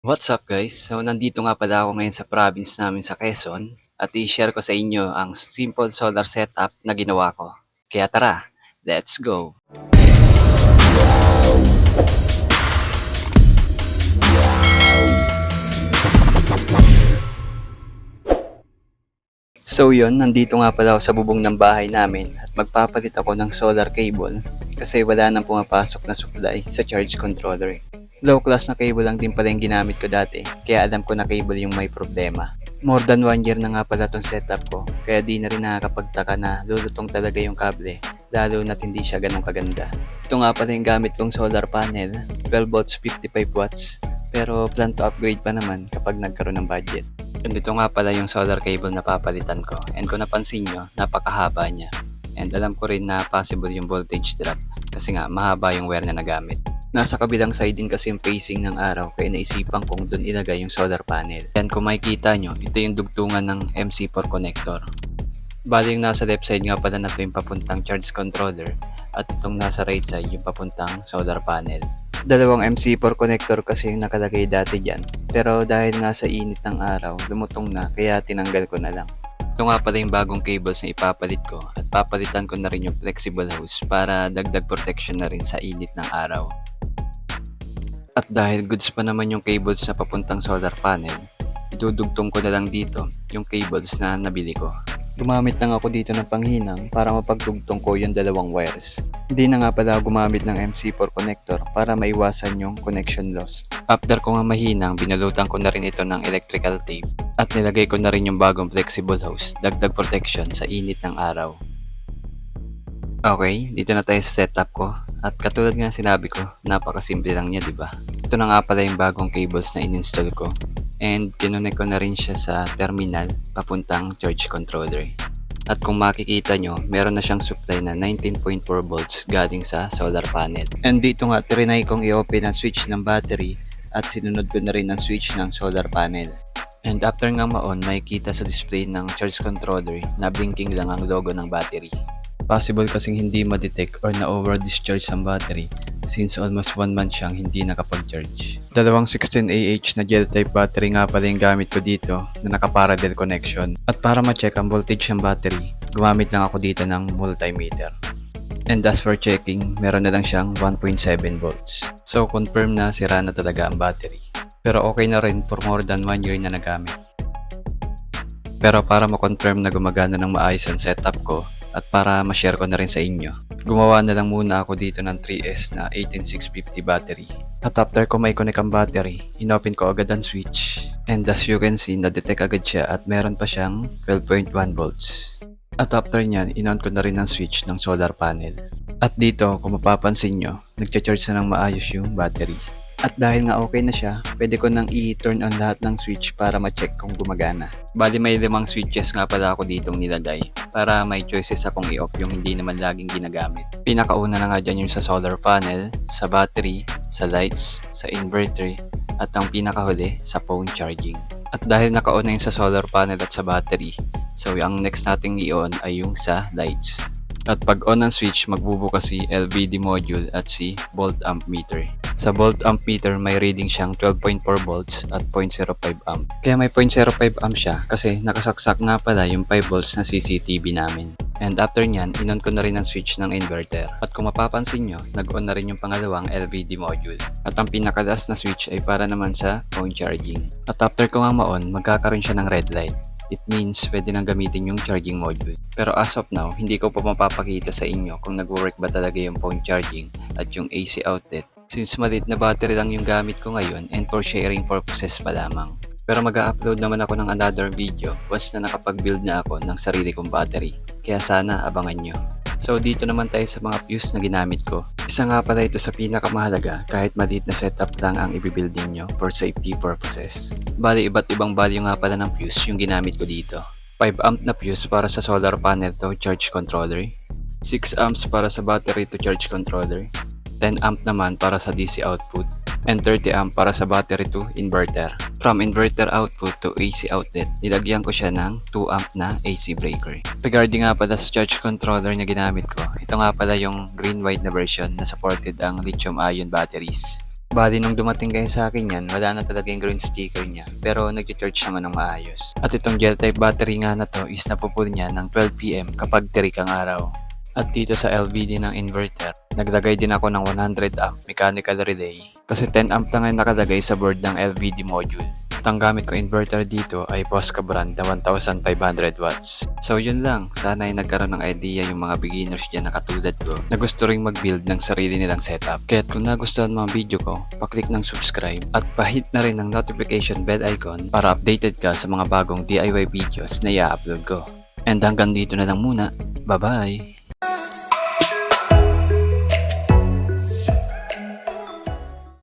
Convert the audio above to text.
What's up guys? So nandito nga pala ako ngayon sa province namin sa Quezon at i-share ko sa inyo ang simple solar setup na ginawa ko. Kaya tara, let's go! So yun, nandito nga pala ako sa bubong ng bahay namin at magpapalit ako ng solar cable kasi wala nang pumapasok na supply sa charge controller. Low class na cable lang din pala yung ginamit ko dati, kaya alam ko na cable yung may problema. More than 1 year na nga pala tong setup ko, kaya di na rin nakakapagtaka na lulutong talaga yung kable, lalo na't hindi siya ganun kaganda. Ito nga pala yung gamit kong solar panel, 12 volts 55 watts, pero plan to upgrade pa naman kapag nagkaroon ng budget. And ito nga pala yung solar cable na papalitan ko, and kung napansin nyo, napakahaba niya. And alam ko rin na possible yung voltage drop kasi nga mahaba yung wire na nagamit. Nasa kabilang side din kasi yung facing ng araw kaya naisipan kong doon ilagay yung solar panel. Yan kung makikita nyo, ito yung dugtungan ng MC4 connector. Bali yung nasa left side nga pala na ito yung papuntang charge controller at itong nasa right side yung papuntang solar panel. Dalawang MC4 connector kasi yung nakalagay dati dyan, pero dahil nga sa init ng araw, lumutong na kaya tinanggal ko na lang. Ito nga pala yung bagong cables na ipapalit ko at papalitan ko na rin yung flexible hose para dagdag protection na rin sa init ng araw. At dahil goods pa naman yung cables na papuntang solar panel, idudugtong ko na lang dito yung cables na nabili ko. Gumamit lang ako dito ng panghinang para mapagdugtong ko yung dalawang wires. Hindi na nga pala gumamit ng MC4 connector para maiwasan yung connection loss. After ko nga mahinang, binalutan ko na rin ito ng electrical tape at nilagay ko na rin yung bagong flexible hose, dagdag protection sa init ng araw. Okay, dito na tayo sa setup ko. At katulad nga sinabi ko, napakasimple lang niya, di ba? Ito na nga pala yung bagong cables na in-install ko. And kinonect ko na rin siya sa terminal papuntang charge controller. At kung makikita nyo, meron na siyang supply na 19.4 volts galing sa solar panel. And dito nga, trinay kong i-open ang switch ng battery at sinunod ko na rin ang switch ng solar panel. And after nga ma-on, makikita sa display ng charge controller na blinking lang ang logo ng battery. Possible kasing hindi ma-detect or na-over-discharge ang battery since almost 1 month siyang hindi nakapag-charge. Dalawang 16AH na gel type battery nga pala yung gamit ko dito na naka-parallel connection. At para ma-check ang voltage ng battery, gumamit lang ako dito ng multimeter. And as for checking, meron na lang siyang 1.7 volts. So confirm na sira na talaga ang battery. Pero okay na rin for more than 1 year na nagamit. Pero para ma-confirm na gumagana ng maayos ang setup ko, at para ma-share ko na rin sa inyo, gumawa na lang muna ako dito ng 3S na 18650 battery. At after ko may connect ang battery, inopen ko agad ang switch. And as you can see, na-detect agad siya at meron pa siyang 12.1 volts. At after nyan, in-on ko na rin ang switch ng solar panel. At dito, kung mapapansin nyo, nag-charge na ng maayos yung battery. At dahil nga okay na siya, pwede ko nang i-turn on lahat ng switch para ma-check kung gumagana. Bali may 5 switches nga pala ako ditong nilagay para may choices akong i-off yung hindi naman laging ginagamit. Pinakauna na nga dyan yung sa solar panel, sa battery, sa lights, sa inverter, at ang pinakahuli sa phone charging. At dahil naka-on na yung sa solar panel at sa battery, so ang next nating i-on ay yung sa lights. At pag on ang switch, magbubukas si LVD module at si volt amp meter. Sa volt amp meter, may reading siyang 12.4 volts at 0.05 amp. Kaya may 0.05 amp siya kasi nakasaksak nga pala yung 5 volts na CCTV namin. And after nyan, in-on ko na rin ang switch ng inverter. At kung mapapansin nyo, nag-on na rin yung pangalawang LVD module. At ang pinakalas na switch ay para naman sa phone charging. At after ko nga ma-on, magkakaroon siya ng red light. It means pwede nang gamitin yung charging module. Pero as of now, hindi ko pa mapapakita sa inyo kung nag-work ba talaga yung phone charging at yung AC outlet. Since maliit na battery lang yung gamit ko ngayon and for sharing purposes pa lamang. Pero mag-upload naman ako ng another video once na nakapag-build na ako ng sarili kong battery. Kaya sana abangan nyo. So dito naman tayo sa mga fuse na ginamit ko. Isa nga pala ito sa pinakamahalaga kahit maliit na setup lang ang ibibuilding nyo for safety purposes. Bali iba't ibang value nga pala ng fuse yung ginamit ko dito. 5 amp na fuse para sa solar panel to charge controller. 6 amps para sa battery to charge controller. 10 amp naman para sa DC output. And 30 amp para sa battery to inverter. From inverter output to AC outlet, nilagyan ko siya ng 2 amp na AC breaker. Regarding nga pala sa charge controller na ginamit ko, ito nga pala yung green-white na version na supported ang lithium-ion batteries. Bali nung dumating kayo sa akin yan, wala na talaga yung green sticker niya, pero nag-charge naman ng maayos. At itong gel type battery nga na to is napupul niya ng 12 PM kapag tirik ang araw. At dito sa LVD ng inverter, naglagay din ako ng 100 amp mechanical relay kasi 10 amp lang ang nakalagay sa board ng LVD module. At ang gamit ko inverter dito ay Posca brand na 1500 watts. So yun lang, sana ay nagkaroon ng idea yung mga beginners dyan na katulad ko na gusto ring mag-build ng sarili nilang setup. Kaya kung nagustuhan mo ang video ko, paklik ng subscribe at pahit na rin ng notification bell icon para updated ka sa mga bagong DIY videos na i-upload ko. And hanggang dito na lang muna. Bye bye!